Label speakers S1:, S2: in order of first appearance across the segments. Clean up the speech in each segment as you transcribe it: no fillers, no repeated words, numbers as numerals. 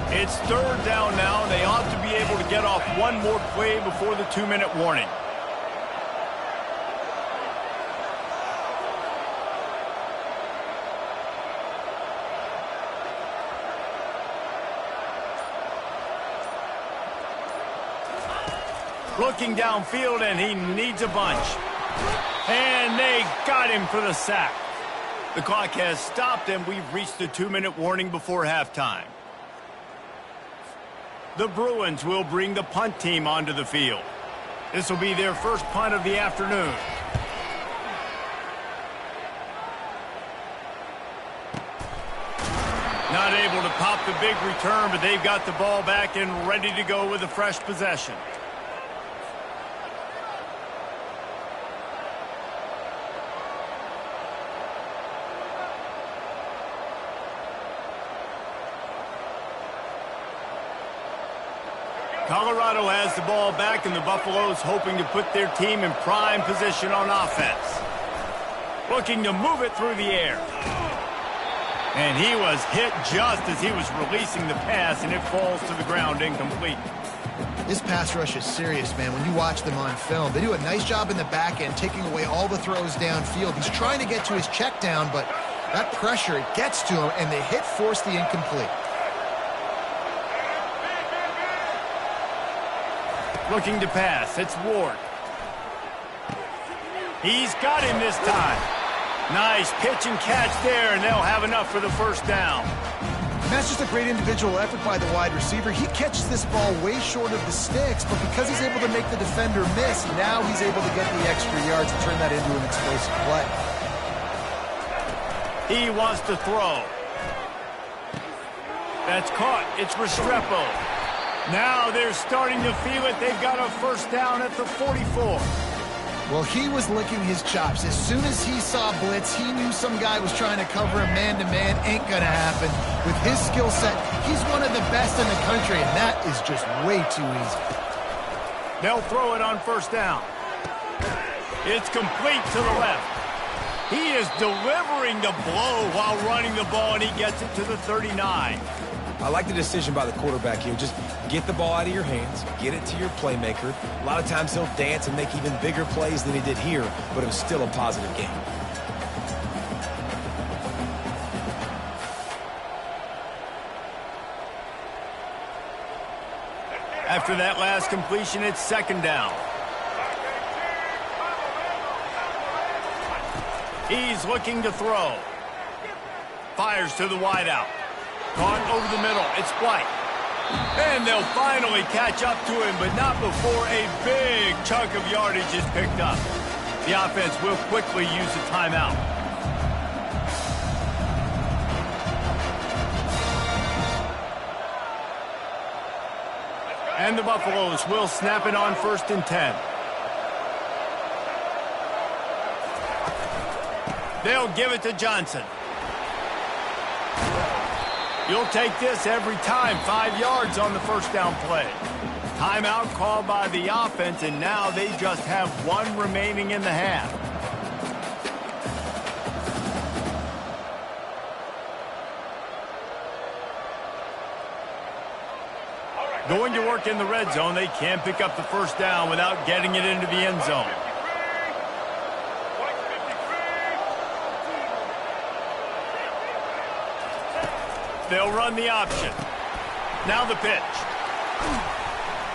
S1: It's third down now, and they ought to be able to get off one more play before the 2-minute warning. Looking downfield, and he needs a bunch. And they got him for the sack. The clock has stopped, and we've reached the 2-minute warning before halftime. The Bruins will bring the punt team onto the field. This will be their first punt of the afternoon. Not able to pop the big return, but they've got the ball back and ready to go with a fresh possession. Colorado has the ball back, and the Buffaloes hoping to put their team in prime position on offense. Looking to move it through the air. And he was hit just as he was releasing the pass, and it falls to the ground incomplete.
S2: This pass rush is serious, man. When you watch them on film, they do a nice job in the back end, taking away all the throws downfield. He's trying to get to his check down, but that pressure, it gets to him, and the hit forced the incomplete.
S1: Looking to pass, it's Ward. He's got him this time. Nice pitch and catch there, and they'll have enough for the first down.
S2: And that's just a great individual effort by the wide receiver. He catches this ball way short of the sticks, but because he's able to make the defender miss, now he's able to get the extra yards and turn that into an explosive play.
S1: He wants to throw. That's caught. It's Restrepo. Now they're starting to feel it. They've got a first down at the 44.
S2: Well, he was licking his chops. As soon as he saw blitz, he knew some guy was trying to cover him man-to-man. Ain't gonna happen. With his skill set, he's one of the best in the country, and that is just way too easy.
S1: They'll throw it on first down. It's complete to the left. He is delivering the blow while running the ball, and he gets it to the 39.
S3: I like the decision by the quarterback here. Just get the ball out of your hands, get it to your playmaker. A lot of times he'll dance and make even bigger plays than he did here, but it was still a positive game.
S1: After that last completion, it's second down. He's looking to throw. Fires to the wideout. Caught over the middle. It's White. And they'll finally catch up to him, but not before a big chunk of yardage is picked up. The offense will quickly use a timeout. And the Buffaloes will snap it on 1st and 10. They'll give it to Johnson. You'll take this every time. 5 yards on the first down play. Timeout called by the offense, and now they just have one remaining in the half. Going to work in the red zone. They can't pick up the first down without getting it into the end zone. They'll run the option. Now the pitch.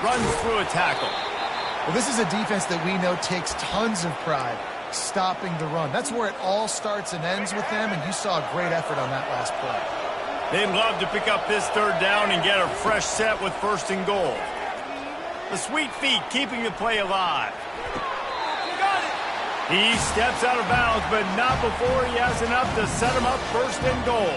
S1: Runs through a tackle.
S2: Well, this is a defense that we know takes tons of pride stopping the run. That's where it all starts and ends with them, and you saw a great effort on that last play.
S1: They'd love to pick up this third down and get a fresh set with 1st and goal. The sweet feet keeping the play alive. He steps out of bounds, but not before he has enough to set him up 1st and goal.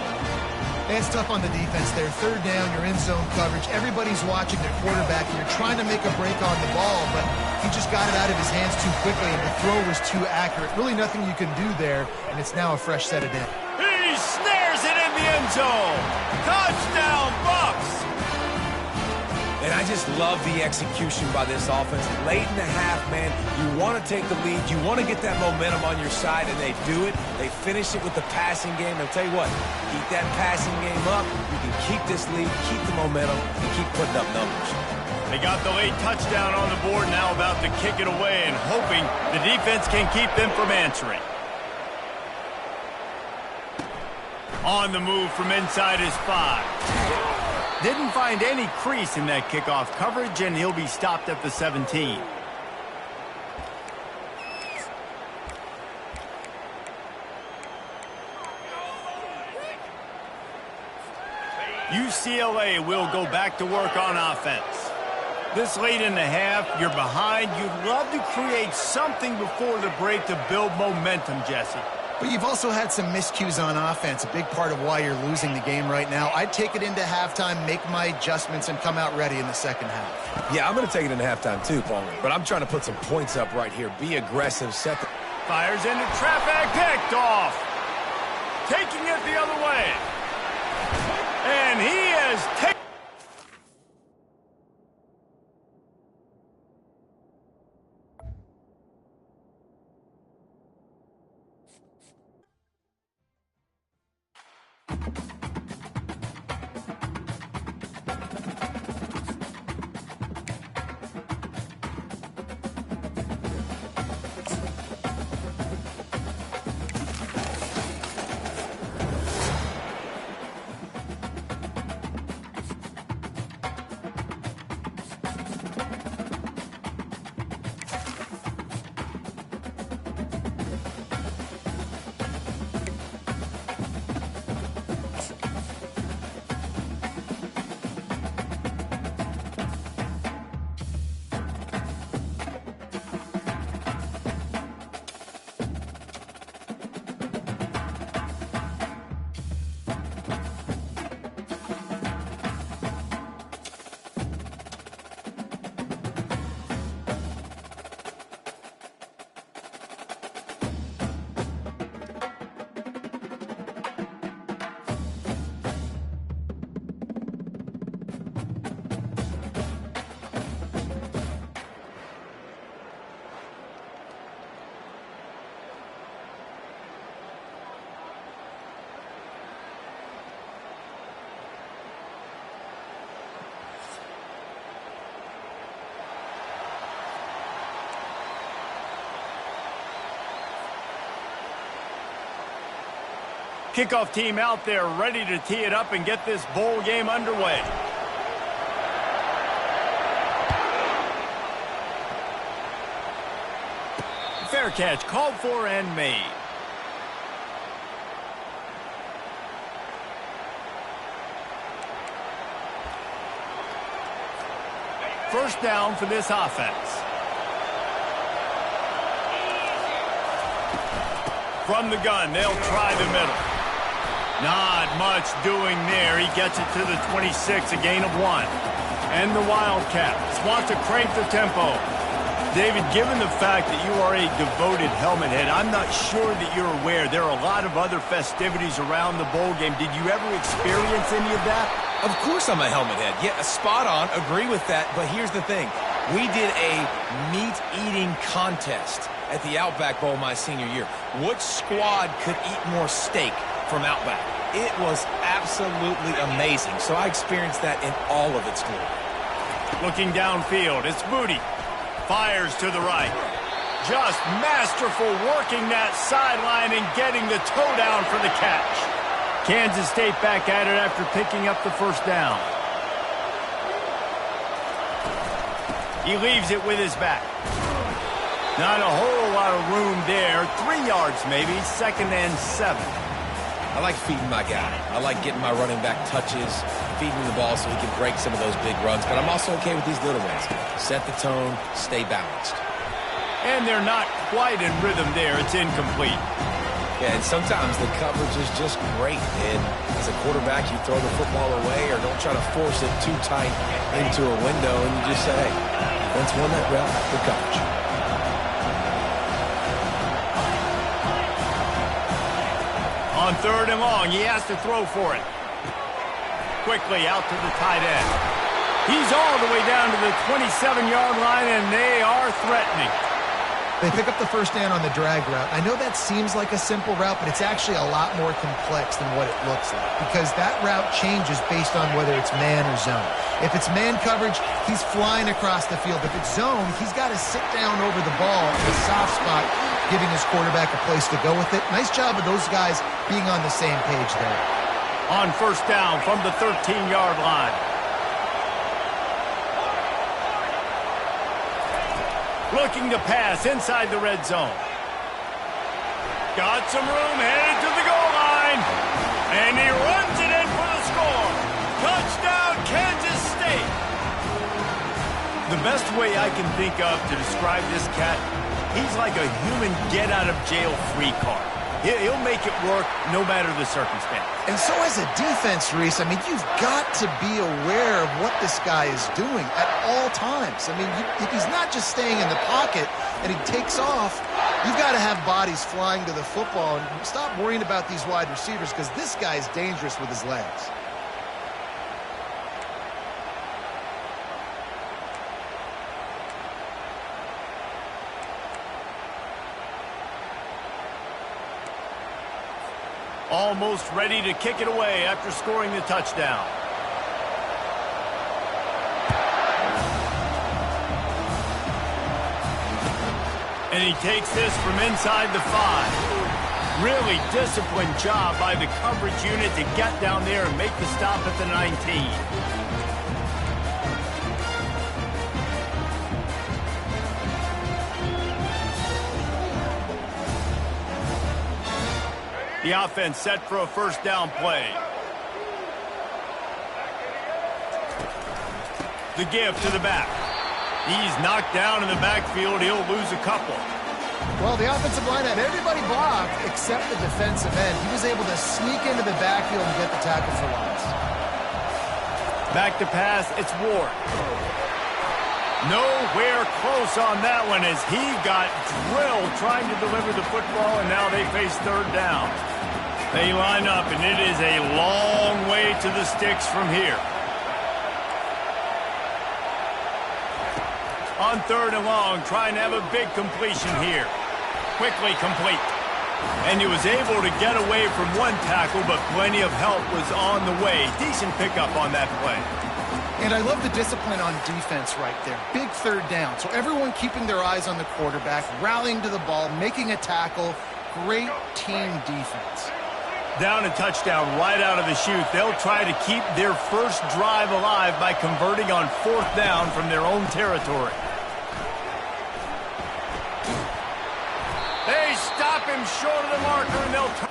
S2: It's tough on the defense there. Third down, you're in zone coverage. Everybody's watching the quarterback, and you're trying to make a break on the ball, but he just got it out of his hands too quickly, and the throw was too accurate. Really nothing you can do there, and it's now a fresh set of down.
S1: He snares it in the end zone. Touchdown, Bucks!
S3: And I just love the execution by this offense. Late in the half, man, you want to take the lead. You want to get that momentum on your side, and they do it. They finish it with the passing game. I'll tell you what, keep that passing game up. You can keep this lead, keep the momentum, and keep putting up numbers.
S1: They got the late touchdown on the board, now about to kick it away and hoping the defense can keep them from answering. On the move from inside his 5. Didn't find any crease in that kickoff coverage, and he'll be stopped at the 17. UCLA will go back to work on offense. This late in the half, you're behind. You'd love to create something before the break to build momentum, Jesse.
S2: But you've also had some miscues on offense, a big part of why you're losing the game right now. I'd take it into halftime, make my adjustments, and come out ready in the second half.
S3: Yeah, I'm going to take it into halftime too, Paul. But I'm trying to put some points up right here. Be aggressive, set the...
S1: Fires into traffic, picked off. Taking it the other way. And he has taken... Kickoff team out there ready to tee it up and get this bowl game underway. Fair catch called for and made. First down for this offense. From the gun, they'll try the middle. Not much doing there. He gets it to the 26, a gain of 1. And the Wildcats want to crank the tempo. David, given the fact that you are a devoted helmet head, I'm not sure that you're aware there are a lot of other festivities around the bowl game. Did you ever experience any of that?
S3: Of course I'm a helmet head. Yeah, spot on. Agree with that. But here's the thing. We did a meat-eating contest at the Outback Bowl my senior year. Which squad could eat more steak from Outback? It was absolutely amazing. So I experienced that in all of its glory.
S1: Looking downfield, it's Booty. Fires to the right. Just masterful working that sideline and getting the toe down for the catch. Kansas State back at it after picking up the first down. He leaves it with his back. Not a whole lot of room there. 3 yards maybe, 2nd and 7.
S3: I like feeding my guy. I like getting my running back touches, feeding the ball so he can break some of those big runs. But I'm also okay with these little ones. Set the tone, stay balanced.
S1: And they're not quite in rhythm there. It's incomplete.
S3: Yeah, and sometimes the coverage is just great. And as a quarterback, you throw the football away or don't try to force it too tight into a window. And you just say, hey, defense won that route, good coverage.
S1: On 3rd and long, he has to throw for it. Quickly out to the tight end. He's all the way down to the 27-yard line, and they are threatening.
S2: They pick up the first down on the drag route. I know that seems like a simple route, but it's actually a lot more complex than what it looks like because that route changes based on whether it's man or zone. If it's man coverage, he's flying across the field. If it's zone, he's got to sit down over the ball in a soft spot, giving his quarterback a place to go with it. Nice job of those guys being on the same page there.
S1: On first down from the 13-yard line. Looking to pass inside the red zone. Got some room, headed to the goal line. And he runs it in for the score. Touchdown, Kansas State. The best way I can think of to describe this cat, he's like a human get-out-of-jail-free card. He'll make it work no matter the circumstance.
S2: And so as a defense, Reese, I mean, you've got to be aware of what this guy is doing at all times. I mean, if he's not just staying in the pocket and he takes off, you've got to have bodies flying to the football and stop worrying about these wide receivers because this guy is dangerous with his legs.
S1: Almost ready to kick it away after scoring the touchdown. And he takes this from inside the 5. Really disciplined job by the coverage unit to get down there and make the stop at the 19. The offense set for a first down play. The give to the back. He's knocked down in the backfield. He'll lose a couple.
S2: Well, the offensive line had everybody blocked except the defensive end. He was able to sneak into the backfield and get the tackle for loss.
S1: Back to pass. It's Ward. Nowhere close on that one as he got drilled trying to deliver the football, and now they face third down. They line up, and it is a long way to the sticks from here. On third and long, trying to have a big completion here. Quickly complete. And he was able to get away from one tackle, but plenty of help was on the way. Decent pickup on that play.
S2: And I love the discipline on defense right there. Big third down. So everyone keeping their eyes on the quarterback, rallying to the ball, making a tackle. Great team defense.
S1: Down a touchdown right out of the chute. They'll try to keep their first drive alive by converting on fourth down from their own territory. They stop him short of the marker, and they'll...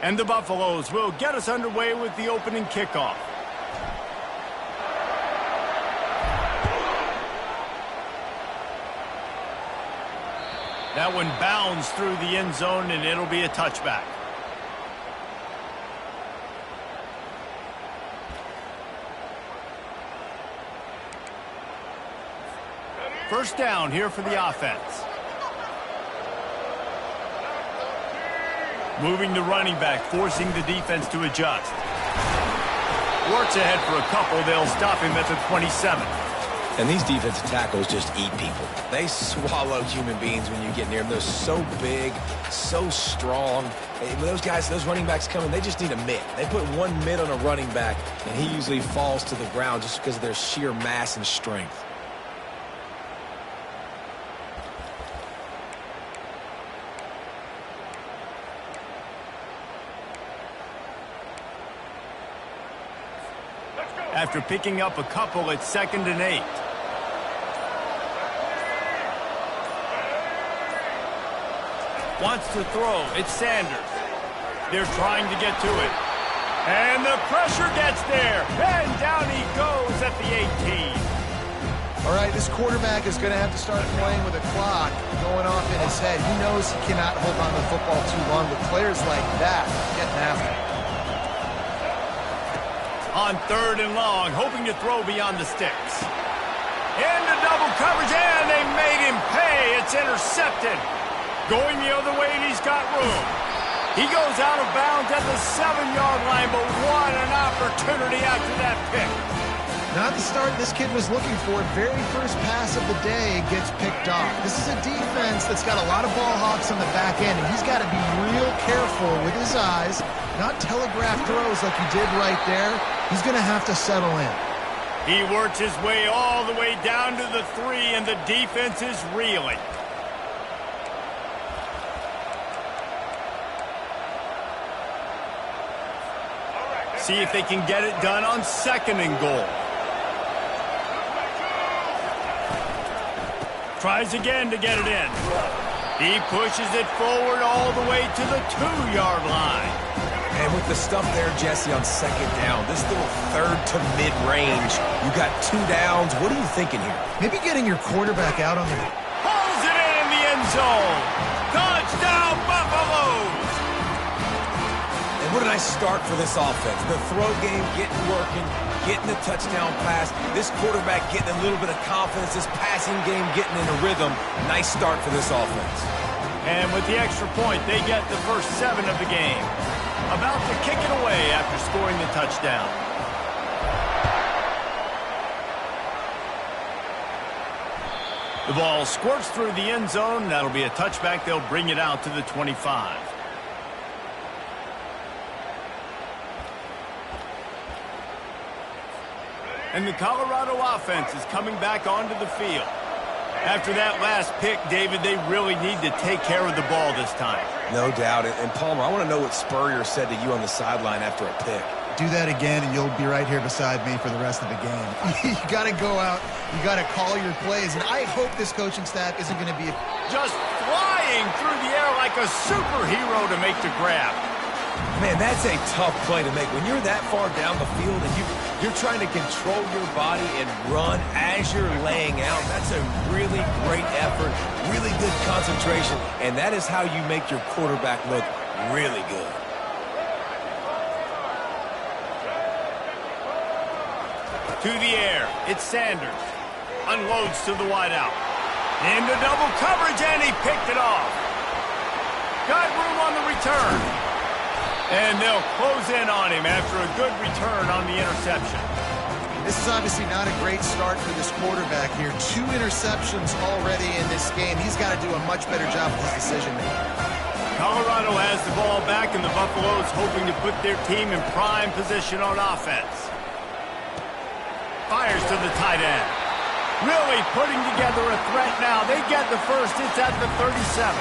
S1: And the Buffaloes will get us underway with the opening kickoff. That one bounds through the end zone, and it'll be a touchback. First down here for the offense. Moving the running back, forcing the defense to adjust. Works ahead for a couple. They'll stop him at the 27.
S3: And these defensive tackles just eat people. They swallow human beings when you get near them. They're so big, so strong. When those guys, those running backs come in, they just need a mitt. They put one mitt on a running back, and he usually falls to the ground just because of their sheer mass and strength.
S1: After picking up a couple, it's 2nd and 8. Wants to throw. It's Sanders. They're trying to get to it. And the pressure gets there. And down he goes at the 18.
S2: All right, this quarterback is going to have to start playing with a clock going off in his head. He knows he cannot hold on to the football too long with players like that getting after him.
S1: On 3rd and long, hoping to throw beyond the sticks. Into double coverage, and they made him pay. It's intercepted. Going the other way, and he's got room. He goes out of bounds at the 7-yard line, but what an opportunity after that pick.
S2: Not the start this kid was looking for. Very first pass of the day gets picked off. This is a defense that's got a lot of ball hawks on the back end, and he's got to be real careful with his eyes, not telegraph throws like he did right there. He's going to have to settle in.
S1: He works his way all the way down to the 3, and the defense is reeling. See if they can get it done on 2nd and goal. Tries again to get it in. He pushes it forward all the way to the 2-yard line.
S3: And with the stuff there, Jesse, on 2nd down, this little 3rd to mid-range, you got 2 downs. What are you thinking here?
S2: Maybe getting your quarterback out on the...
S1: Pulls it in the end zone. Touchdown, Buffaloes!
S3: And what a nice start for this offense. The throw game getting working, getting the touchdown pass. This quarterback getting a little bit of confidence. This passing game getting in a rhythm. Nice start for this offense.
S1: And with the extra point, they get the first 7 of the game. About to kick it away after scoring the touchdown. The ball squirts through the end zone. That'll be a touchback. They'll bring it out to the 25. And the Colorado offense is coming back onto the field. After that last pick, David, they really need to take care of the ball this time.
S3: No doubt. And Palmer, I want to know what Spurrier said to you on the sideline after a pick.
S2: Do that again, and you'll be right here beside me for the rest of the game. You got to go out. You got to call your plays. And I hope this coaching staff isn't going to be
S1: just flying through the air like a superhero to make the grab.
S3: Man, that's a tough play to make. When you're that far down the field and you're trying to control your body and run as you're laying out, that's a really great effort, really good concentration, and that is how you make your quarterback look really good.
S1: To the air, it's Sanders. Unloads to the wideout. Into double coverage, and he picked it off. Got room on the return. And they'll close in on him after a good return on the interception.
S2: This is obviously not a great start for this quarterback here. 2 interceptions already in this game. He's got to do a much better job with his decision-making.
S1: Colorado has the ball back, and the Buffaloes hoping to put their team in prime position on offense. Fires to the tight end. Really putting together a threat now. They get the first. It's at the 37.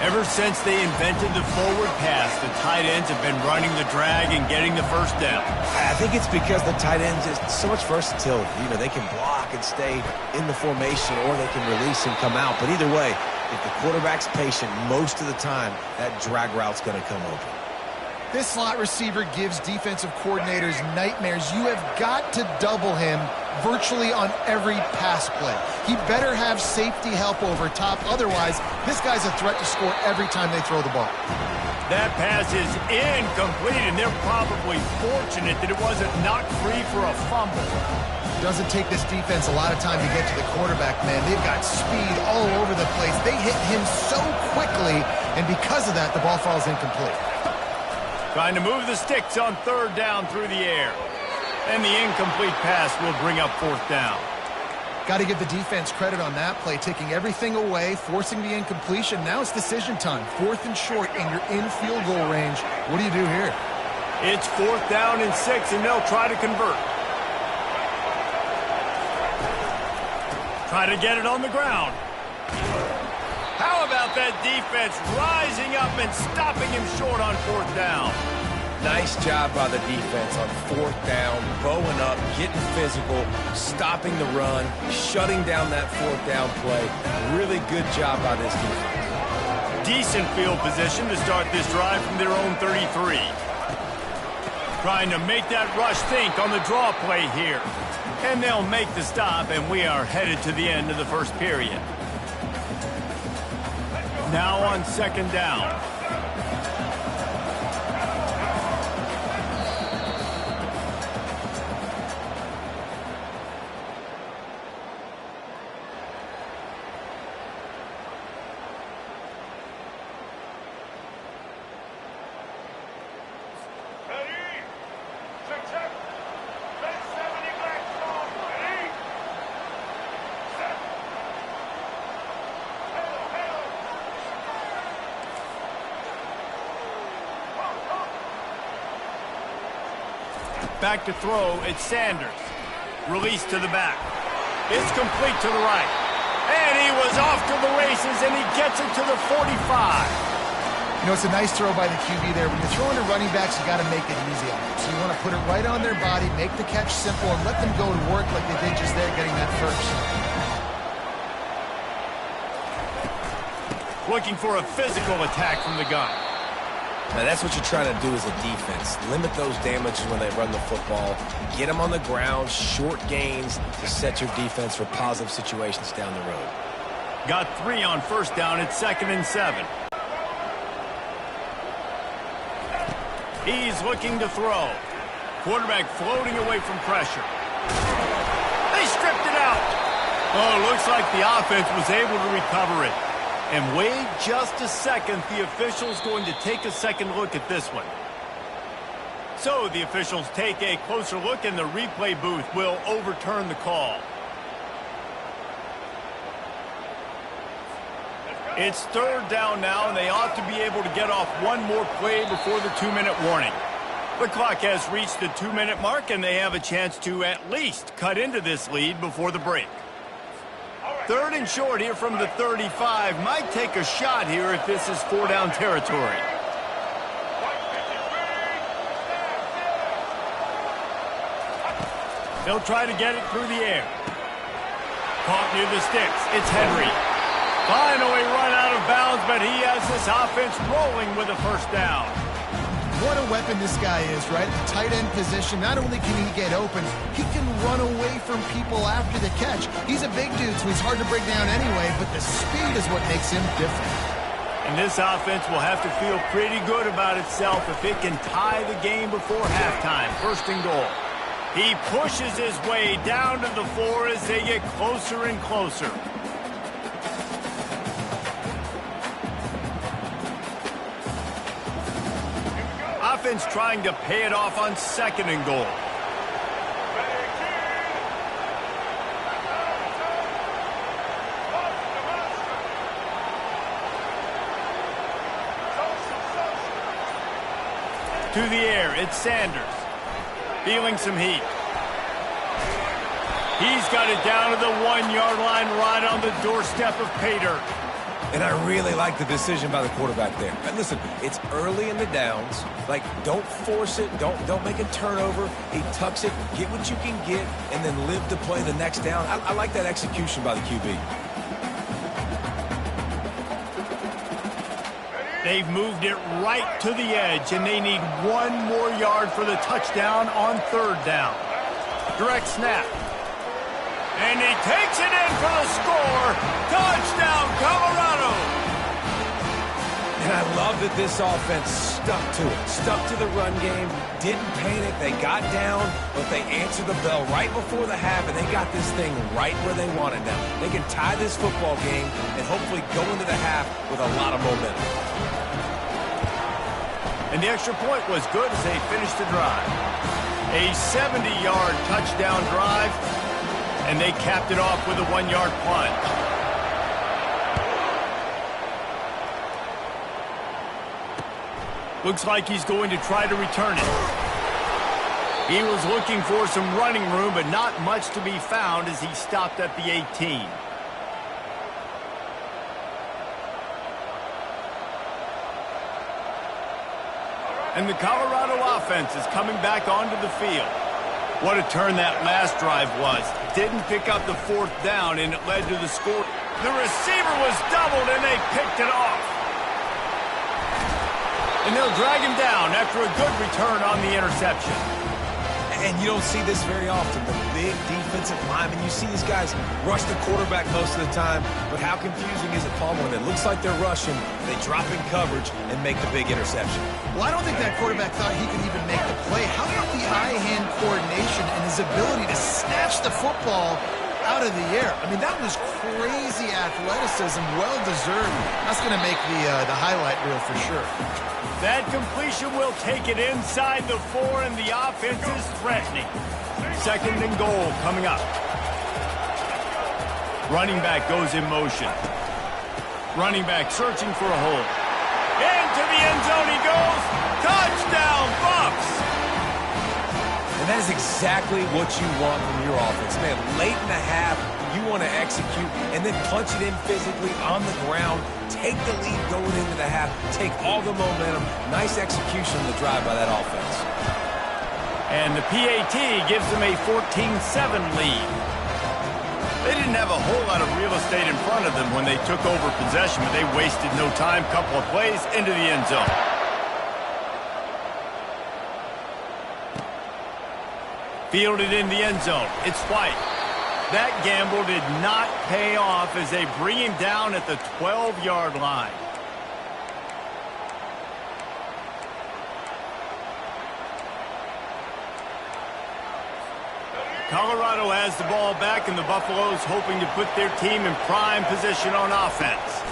S1: Ever since they invented the forward pass, the tight ends have been running the drag and getting the first down.
S3: I think it's because the tight ends is so much versatility. You know, they can block and stay in the formation, or they can release and come out. But either way, if the quarterback's patient most of the time, that drag route's going to come open.
S2: This slot receiver gives defensive coordinators nightmares. You have got to double him virtually on every pass play. He better have safety help over top. Otherwise, this guy's a threat to score every time they throw the ball.
S1: That pass is incomplete, and they're probably fortunate that it wasn't knocked free for a fumble.
S2: Doesn't take this defense a lot of time to get to the quarterback, man. They've got speed all over the place. They hit him so quickly, and because of that, the ball falls incomplete.
S1: Trying to move the sticks on third down through the air. And the incomplete pass will bring up fourth down.
S2: Got to give the defense credit on that play, taking everything away, forcing the incompletion. Now it's decision time. 4th and short, and you're in field goal range. What do you do here?
S1: It's 4th down and 6, and they'll try to convert. Try to get it on the ground. How about that defense rising up and stopping him short on 4th down?
S3: Nice job by the defense on 4th down, bowing up, getting physical, stopping the run, shutting down that 4th down play. Really good job by this defense.
S1: Decent field position to start this drive from their own 33. Trying to make that rush think on the draw play here. And they'll make the stop, and we are headed to the end of the first period. Now on 2nd down. Back to throw, it's Sanders. Release to the back. It's complete to the right. And he was off to the races, and he gets it to the 45.
S2: You know, it's a nice throw by the QB there. When you're throwing to running backs, you got to make it easy on them. So you want to put it right on their body, make the catch simple, and let them go to work like they did just there, getting that first.
S1: Looking for a physical attack from the gun.
S3: Now, that's what you're trying to do as a defense. Limit those damages when they run the football. Get them on the ground, short gains to set your defense for positive situations down the road.
S1: Got 3 on 1st down at 2nd and 7. He's looking to throw. Quarterback floating away from pressure. They stripped it out. Oh, looks like the offense was able to recover it. And wait just a second, the official's going to take a second look at this one. So the officials take a closer look, and the replay booth will overturn the call. It's 3rd down now, and they ought to be able to get off one more play before the 2-minute warning. The clock has reached the 2-minute mark, and they have a chance to at least cut into this lead before the break. 3rd and short here from the 35. Might take a shot here if this is 4-down territory. They'll try to get it through the air. Caught near the sticks. It's Henry. Finally run out of bounds, but he has this offense rolling with a 1st down.
S2: What a weapon this guy is, right? At the tight end position, not only can he get open, he can run away from people after the catch. He's a big dude, so he's hard to break down anyway, but the speed is what makes him different.
S1: And this offense will have to feel pretty good about itself if it can tie the game before halftime. 1st and goal. He pushes his way down to the 4 as they get closer and closer. Offense trying to pay it off on 2nd and goal. To the air, it's Sanders. Feeling some heat. He's got it down to the 1-yard line, right on the doorstep of pay dirt.
S3: And I really like the decision by the quarterback there. And listen, it's early in the downs. Like, don't force it. Don't make a turnover. He tucks it, get what you can get, and then live to play the next down. I like that execution by the QB.
S1: They've moved it right to the edge, and they need one more yard for the touchdown on third down. Direct snap. And he takes it in for the score. Touchdown, Colorado.
S3: And I love that this offense stuck to it, stuck to the run game, didn't panic. They got down, but they answered the bell right before the half, and they got this thing right where they wanted now. They can tie this football game and hopefully go into the half with a lot of momentum.
S1: And the extra point was good as they finished the drive. A 70-yard touchdown drive, and they capped it off with a 1-yard plunge. Looks like he's going to try to return it. He was looking for some running room, but not much to be found as he stopped at the 18. And the Colorado offense is coming back onto the field. What a turn that last drive was. Didn't pick up the fourth down, and it led to the score. The receiver was doubled, and they picked it off. And they'll drag him down after a good return on the interception.
S3: And you don't see this very often, the big defensive linemen. You see these guys rush the quarterback most of the time, but how confusing is it, Palmer, when it looks like they're rushing, they drop in coverage and make the big interception?
S2: Well, I don't think that quarterback thought he could even make the play. How about the eye-hand coordination and his ability to snatch the football out of the air? I mean, that was crazy athleticism, well-deserved. That's going to make the highlight reel for sure.
S1: That completion will take it inside the 4, and the offense is threatening. Second and goal coming up. Running back goes in motion. Running back searching for a hole. Into the end zone he goes. Touchdown, Bucs!
S3: And that is exactly what you want from your offense. Man, late in the half, you want to execute and then punch it in physically on the ground. Take the lead going into the half. Take all the momentum. Nice execution on the drive by that offense.
S1: And the PAT gives them a 14-7 lead. They didn't have a whole lot of real estate in front of them when they took over possession, but they wasted no time. Couple of plays into the end zone. Fielded in the end zone. It's White. That gamble did not pay off as they bring him down at the 12-yard line. Colorado has the ball back, and the Buffaloes hoping to put their team in prime position on offense.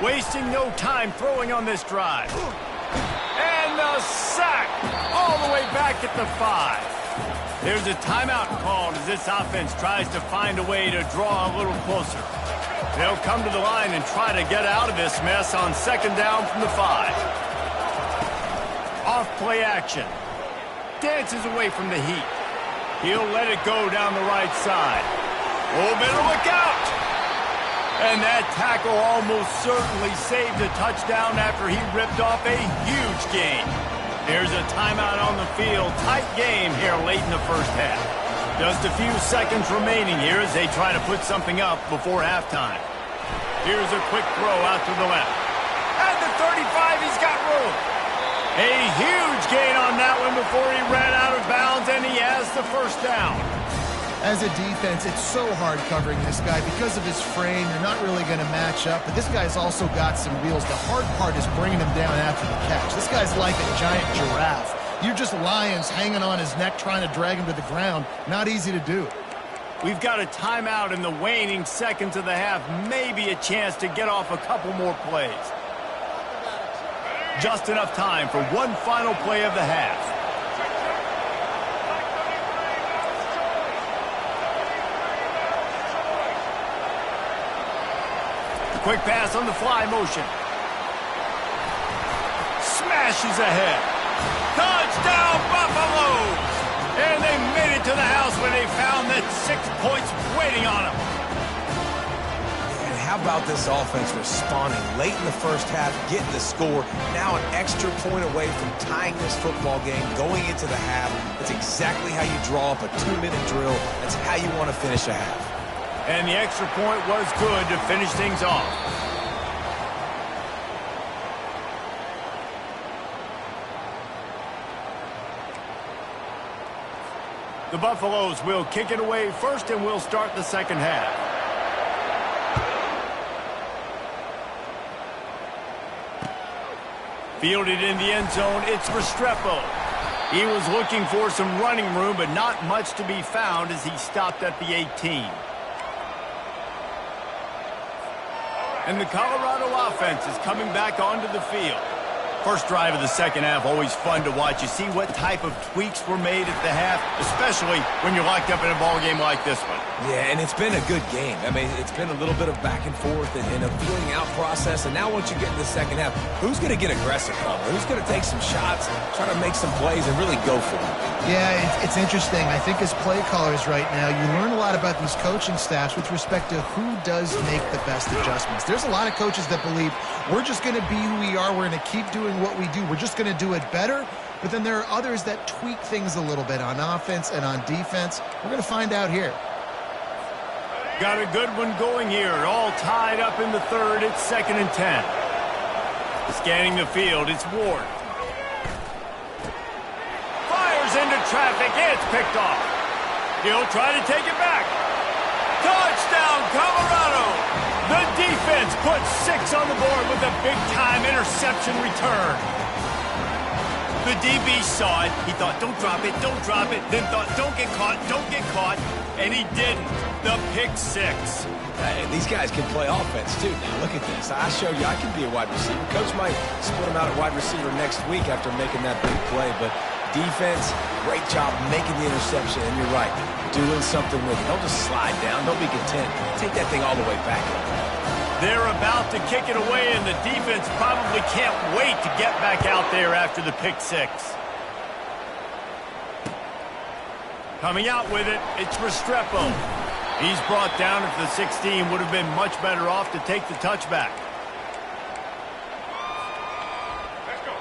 S1: Wasting no time throwing on this drive. And the sack all the way back at the 5. There's a timeout called as this offense tries to find a way to draw a little closer. They'll come to the line and try to get out of this mess on second down from the 5. Off play action. Dances away from the heat. He'll let it go down the right side. Oh, better look out! And that tackle almost certainly saved a touchdown after he ripped off a huge gain. There's a timeout on the field. Tight game here late in the first half. Just a few seconds remaining here as they try to put something up before halftime. Here's a quick throw out to the left. At the 35, he's got room. A huge gain on that one before he ran out of bounds, and he has the first down.
S2: As a defense, it's so hard covering this guy. Because of his frame, you're not really going to match up. But this guy's also got some wheels. The hard part is bringing him down after the catch. This guy's like a giant giraffe. You're just lions hanging on his neck trying to drag him to the ground. Not easy to do.
S1: We've got a timeout in the waning seconds of the half. Maybe a chance to get off a couple more plays. Just enough time for one final play of the half. Quick pass on the fly motion. Smashes ahead. Touchdown, Buffaloes! And they made it to the house when they found that 6 points waiting on them.
S3: And how about this offense responding late in the first half, getting the score, now an extra point away from tying this football game, going into the half. That's exactly how you draw up a 2-minute drill. That's how you want to finish a half.
S1: And the extra point was good to finish things off. The Buffaloes will kick it away first, and we'll start the second half. Fielded in the end zone, it's Restrepo. He was looking for some running room, but not much to be found as he stopped at the 18. And the Colorado offense is coming back onto the field. First drive of the second half, always fun to watch. You see what type of tweaks were made at the half, especially when you're locked up in a ball game like this one.
S3: Yeah, and it's been a good game. I mean, it's been a little bit of back and forth and a feeling out process. And now once you get in the second half, who's going to get aggressive, Palmer? Who's going to take some shots, try to make some plays, and really go for it?
S2: Yeah, it's interesting. I think as play callers right now, you learn a lot about these coaching staffs with respect to who does make the best adjustments. There's a lot of coaches that believe we're just going to be who we are. We're going to keep doing what we do. We're just going to do it better. But then there are others that tweak things a little bit on offense and on defense. We're going to find out here.
S1: Got a good one going here. All tied up in the third. It's 2nd and 10. Scanning the field, it's Ward. Fires into traffic. It's picked off. He'll try to take it back. Touchdown, Colorado! The defense puts 6 on the board with a big-time interception return. The DB saw it. He thought, don't drop it, don't drop it. Then thought, don't get caught. And he didn't. The pick 6.
S3: These guys can play offense, too. Now, look at this. I showed you I can be a wide receiver. Coach might split him out at wide receiver next week after making that big play. But defense, great job making the interception. And you're right, doing something with it. Don't just slide down. Don't be content. Take that thing all the way back.
S1: They're about to kick it away, and the defense probably can't wait to get back out there after the pick 6. Coming out with it, it's Restrepo. He's brought down at the 16. Would have been much better off to take the touchback.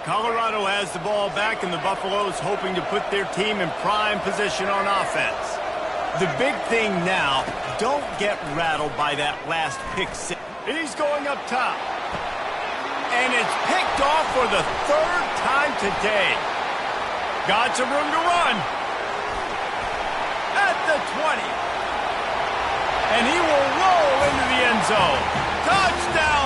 S1: Colorado has the ball back, and the Buffaloes hoping to put their team in prime position on offense. The big thing now, don't get rattled by that last pick 6. He's going up top. And it's picked off for the 3rd time today. Got some room to run. At the 20. And he will roll into the end zone. Touchdown,